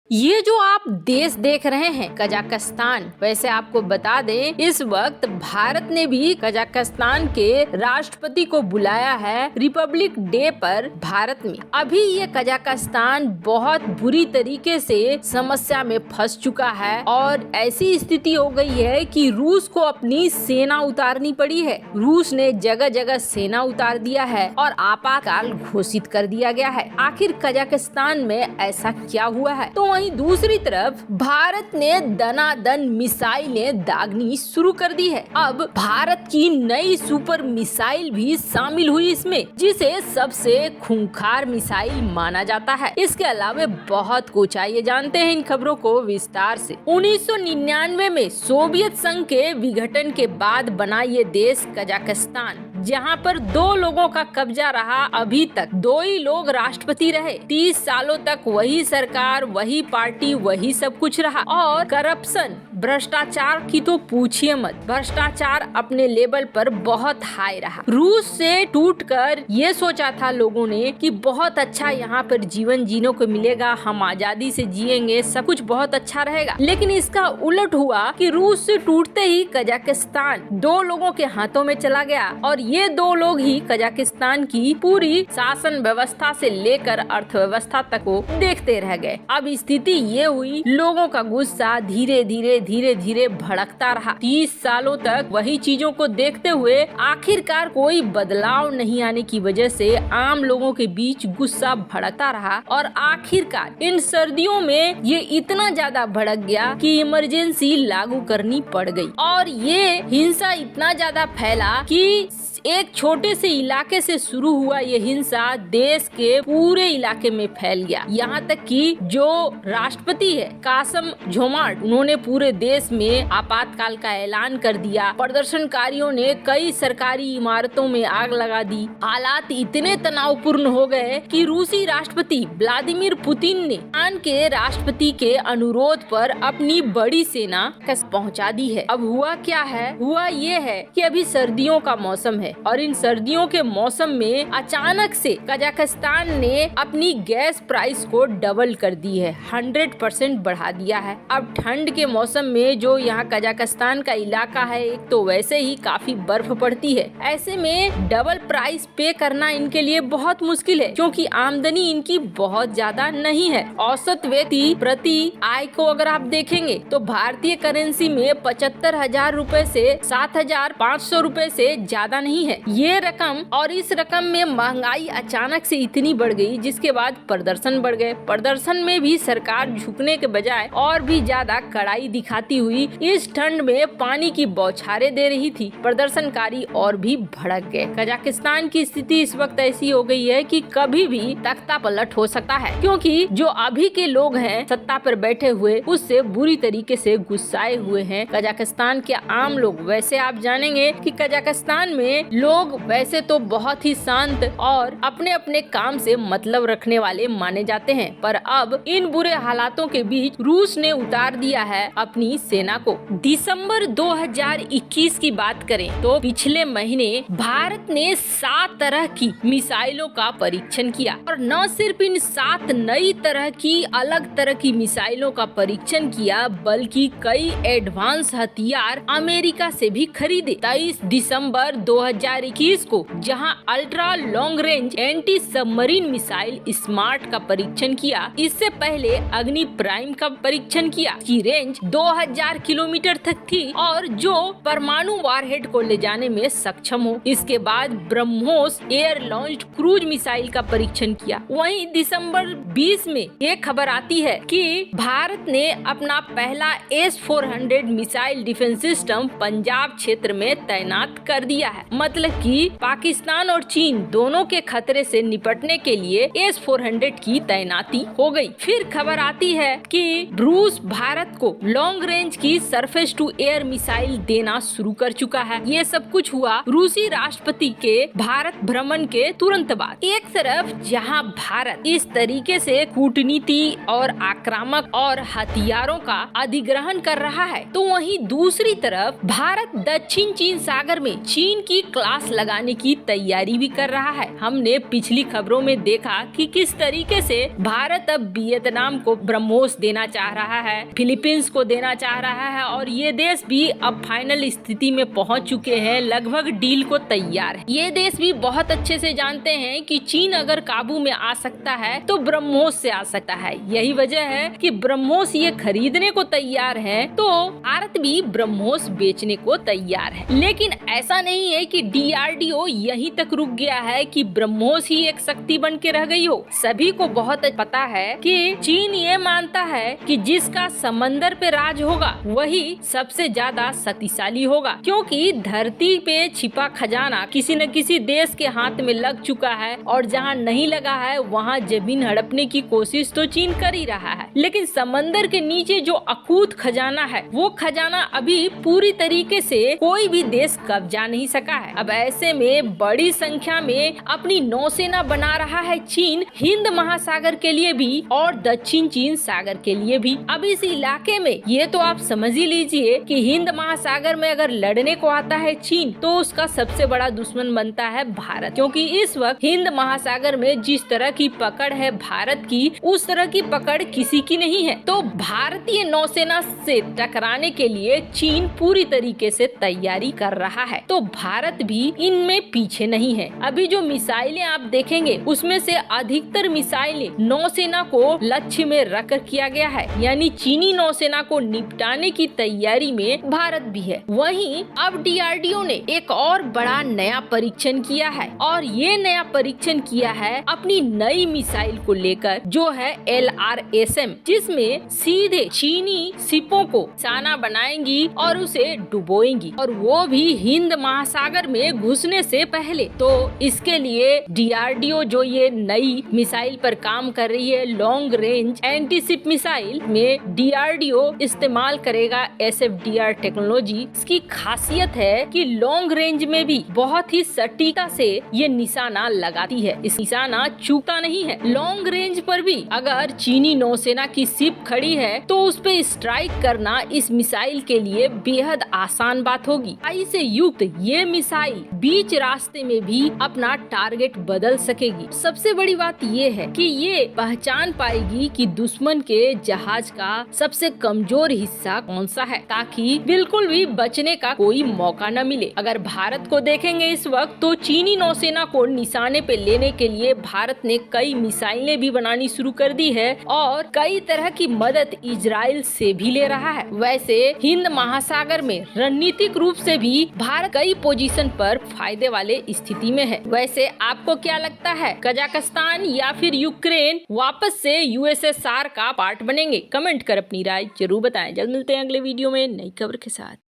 ये जो आप देश देख रहे हैं कजाकिस्तान, वैसे आपको बता दें इस वक्त भारत ने भी कजाकिस्तान के राष्ट्रपति को बुलाया है रिपब्लिक डे पर भारत में। अभी ये कजाकिस्तान बहुत बुरी तरीके से समस्या में फंस चुका है और ऐसी स्थिति हो गई है कि रूस को अपनी सेना उतारनी पड़ी है। रूस ने जगह जगह सेना उतार दिया है और आपातकाल घोषित कर दिया गया है। आखिर कजाकिस्तान में ऐसा क्या हुआ है? तो वहीं दूसरी तरफ भारत ने दनादन मिसाइलें दागनी शुरू कर दी है। अब भारत की नई सुपर मिसाइल भी शामिल हुई इसमें, जिसे सबसे खूंखार मिसाइल माना जाता है। इसके अलावा बहुत कुछ, आइए जानते हैं इन खबरों को विस्तार से। 1999 में सोवियत संघ के विघटन के बाद बना ये देश कजाकिस्तान, जहां पर 2 लोगों का कब्जा रहा। अभी तक 2 ही लोग राष्ट्रपति रहे। 30 सालों तक वही सरकार, वही पार्टी, वही सब कुछ रहा और करप्शन, भ्रष्टाचार की तो पूछिए मत। भ्रष्टाचार अपने लेवल पर बहुत हाई रहा। रूस से टूटकर ये सोचा था लोगों ने कि बहुत अच्छा यहाँ पर जीवन जीने को मिलेगा, हम आजादी से जिएंगे, सब कुछ बहुत अच्छा रहेगा। लेकिन इसका उलट हुआ कि रूस से टूटते ही कजाकिस्तान 2 लोगों के हाथों में चला गया और ये 2 लोग ही कजाकिस्तान की पूरी शासन व्यवस्था से लेकर अर्थव्यवस्था तक को देखते रह गए। अब स्थिति ये हुई, लोगों का गुस्सा धीरे धीरे भड़कता रहा। 30 सालों तक वही चीजों को देखते हुए आखिरकार कोई बदलाव नहीं आने की वजह से आम लोगों के बीच गुस्सा भड़कता रहा और आखिरकार इन सर्दियों में ये इतना ज्यादा भड़क गया कि इमरजेंसी लागू करनी पड़ गई और ये हिंसा इतना ज्यादा फैला कि एक छोटे से इलाके से शुरू हुआ ये हिंसा देश के पूरे इलाके में फैल गया। यहाँ तक कि जो राष्ट्रपति है कासिम जोमार्ट, उन्होंने पूरे देश में आपातकाल का ऐलान कर दिया। प्रदर्शनकारियों ने कई सरकारी इमारतों में आग लगा दी। हालात इतने तनावपूर्ण हो गए कि रूसी राष्ट्रपति व्लादिमीर पुतिन ने ईरान के राष्ट्रपति के अनुरोध पर अपनी बड़ी सेना पहुँचा दी है। अब हुआ क्या है? हुआ ये है कि अभी सर्दियों का मौसम है और इन सर्दियों के मौसम में अचानक से कजाकिस्तान ने अपनी गैस प्राइस को डबल कर दी है, 100% बढ़ा दिया है। अब ठंड के मौसम में जो यहाँ कजाकिस्तान का इलाका है, एक तो वैसे ही काफी बर्फ पड़ती है, ऐसे में डबल प्राइस पे करना इनके लिए बहुत मुश्किल है क्योंकि आमदनी इनकी बहुत ज्यादा नहीं है। औसत व्यक्ति प्रति आय को अगर आप देखेंगे तो भारतीय करेंसी में 75,000 रूपए से 7,500 रूपए से ज्यादा नहीं है ये रकम। और इस रकम में महंगाई अचानक से इतनी बढ़ गई जिसके बाद प्रदर्शन बढ़ गए। प्रदर्शन में भी सरकार झुकने के बजाय और भी ज्यादा कड़ाई दिखाती हुई इस ठंड में पानी की बौछारें दे रही थी। प्रदर्शनकारी और भी भड़क गए। कजाकिस्तान की स्थिति इस वक्त ऐसी हो गई है कि कभी भी तख्ता पलट हो सकता है क्योंकि जो अभी के लोग हैं सत्ता पर बैठे हुए उससे बुरी तरीके से गुस्साए हुए हैं कजाकिस्तान के आम लोग। वैसे आप जानेंगे कि कजाकिस्तान में लोग वैसे तो बहुत ही शांत और अपने अपने काम से मतलब रखने वाले माने जाते हैं, पर अब इन बुरे हालातों के बीच रूस ने उतार दिया है अपनी सेना को। दिसंबर 2021 की बात करें तो पिछले महीने भारत ने 7 तरह की मिसाइलों का परीक्षण किया और न सिर्फ इन 7 नई तरह की अलग तरह की मिसाइलों का परीक्षण किया बल्कि कई एडवांस हथियार अमेरिका से भी खरीदे। 23 दिसंबर 2021 को जहां ultra long range anti submarine missile smart का परीक्षण किया। इससे पहले अग्नि प्राइम का परीक्षण किया की रेंज 2000 किलोमीटर तक थी और जो परमाणु वारहेड को ले जाने में सक्षम हो। इसके बाद BrahMos air launched cruise missile का परीक्षण किया। वहीं दिसंबर 20 में ये खबर आती है कि भारत ने अपना पहला S-400 missile defence system Punjab क्षेत्र में तैनात कर दिया है। मतलब कि पाकिस्तान और चीन दोनों के खतरे से निपटने के लिए S-400 की तैनाती हो गई। फिर खबर आती है कि रूस भारत को लॉन्ग रेंज की सरफेस टू एयर मिसाइल देना शुरू कर चुका है। ये सब कुछ हुआ रूसी राष्ट्रपति के भारत भ्रमण के तुरंत बाद। एक तरफ जहां भारत इस तरीके से कूटनीति और आक्रामक और हथियारों का अधिग्रहण कर रहा है, तो वहीं दूसरी तरफ भारत दक्षिण चीन सागर में चीन की क्लास लगाने की तैयारी भी कर रहा है। हमने पिछली खबरों में देखा कि किस तरीके से भारत अब वियतनाम को ब्रह्मोस देना चाह रहा है, फिलीपींस को देना चाह रहा है और ये देश भी अब फाइनल स्थिति में पहुंच चुके हैं, लगभग डील को तैयार है। ये देश भी बहुत अच्छे से जानते हैं कि चीन अगर काबू में आ सकता है तो ब्रह्मोस से आ सकता है। यही वजह है कि ब्रह्मोस ये खरीदने को तैयार है, तो भारत भी ब्रह्मोस बेचने को तैयार है। लेकिन ऐसा नहीं है कि DRDO यहीं तक रुक गया है कि ब्रह्मोस ही एक शक्ति बन के रह गई हो। सभी को बहुत पता है कि चीन ये मानता है कि जिसका समंदर पे राज होगा वही सबसे ज्यादा शक्तिशाली होगा, क्योंकि धरती पे छिपा खजाना किसी न किसी देश के हाथ में लग चुका है और जहाँ नहीं लगा है वहाँ जमीन हड़पने की कोशिश तो चीन कर ही रहा है। लेकिन समंदर के नीचे जो अकूत खजाना है वो खजाना अभी पूरी तरीके से कोई भी देश कब्जा नहीं सका है। अब ऐसे में बड़ी संख्या में अपनी नौसेना बना रहा है चीन, हिंद महासागर के लिए भी और दक्षिण चीन सागर के लिए भी। अब इस इलाके में ये तो आप समझ ही लीजिए कि हिंद महासागर में अगर लड़ने को आता है चीन तो उसका सबसे बड़ा दुश्मन बनता है भारत, क्योंकि इस वक्त हिंद महासागर में जिस तरह की पकड़ है भारत की, उस तरह की पकड़ किसी की नहीं है। तो भारतीय नौसेना से टकराने के लिए चीन पूरी तरीके से तैयारी कर रहा है, तो भारत भी इनमें पीछे नहीं है। अभी जो मिसाइलें आप देखेंगे उसमें से अधिकतर मिसाइलें नौसेना को लक्ष्य में रखकर किया गया है, यानी चीनी नौसेना को निपटाने की तैयारी में भारत भी है। वहीं अब DRDO ने एक और बड़ा नया परीक्षण किया है और ये नया परीक्षण किया है अपनी नई मिसाइल को लेकर जो है LRSM, जिसमें सीधे चीनी शिपों को निशाना बनाएंगी और उसे डुबोएंगी, और वो भी हिंद महासागर में घुसने से पहले। तो इसके लिए DRDO जो ये नई मिसाइल पर काम कर रही है, long range anti ship missile में DRDO इस्तेमाल करेगा SFDR टेक्नोलॉजी। इसकी खासियत है कि लॉन्ग रेंज में भी बहुत ही सटीकता से ये निशाना लगाती है, इस निशाना चूकता नहीं है। लॉन्ग रेंज पर भी अगर चीनी नौसेना की शिप खड़ी है तो उस पे स्ट्राइक करना इस मिसाइल के लिए बेहद आसान बात होगी। आई से युक्त ये मिसाइल बीच रास्ते में भी अपना टारगेट बदल सकेगी। सबसे बड़ी बात ये है कि ये पहचान पाएगी कि दुश्मन के जहाज का सबसे कमजोर हिस्सा कौन सा है, ताकि बिल्कुल भी बचने का कोई मौका न मिले। अगर भारत को देखेंगे इस वक्त तो चीनी नौसेना को निशाने पे लेने के लिए भारत ने कई मिसाइलें भी बनानी शुरू कर दी है और कई तरह की मदद इजराइल से भी ले रहा है। वैसे हिंद महासागर में रणनीतिक रूप से भी भारत कई पोजीशन पर फायदे वाले स्थिति में है। वैसे आपको क्या लगता है, कजाकिस्तान या फिर यूक्रेन वापस से USSR का पार्ट बनेंगे? कमेंट कर अपनी राय जरूर बताएं। जल्द मिलते हैं अगले वीडियो में नई खबर के साथ।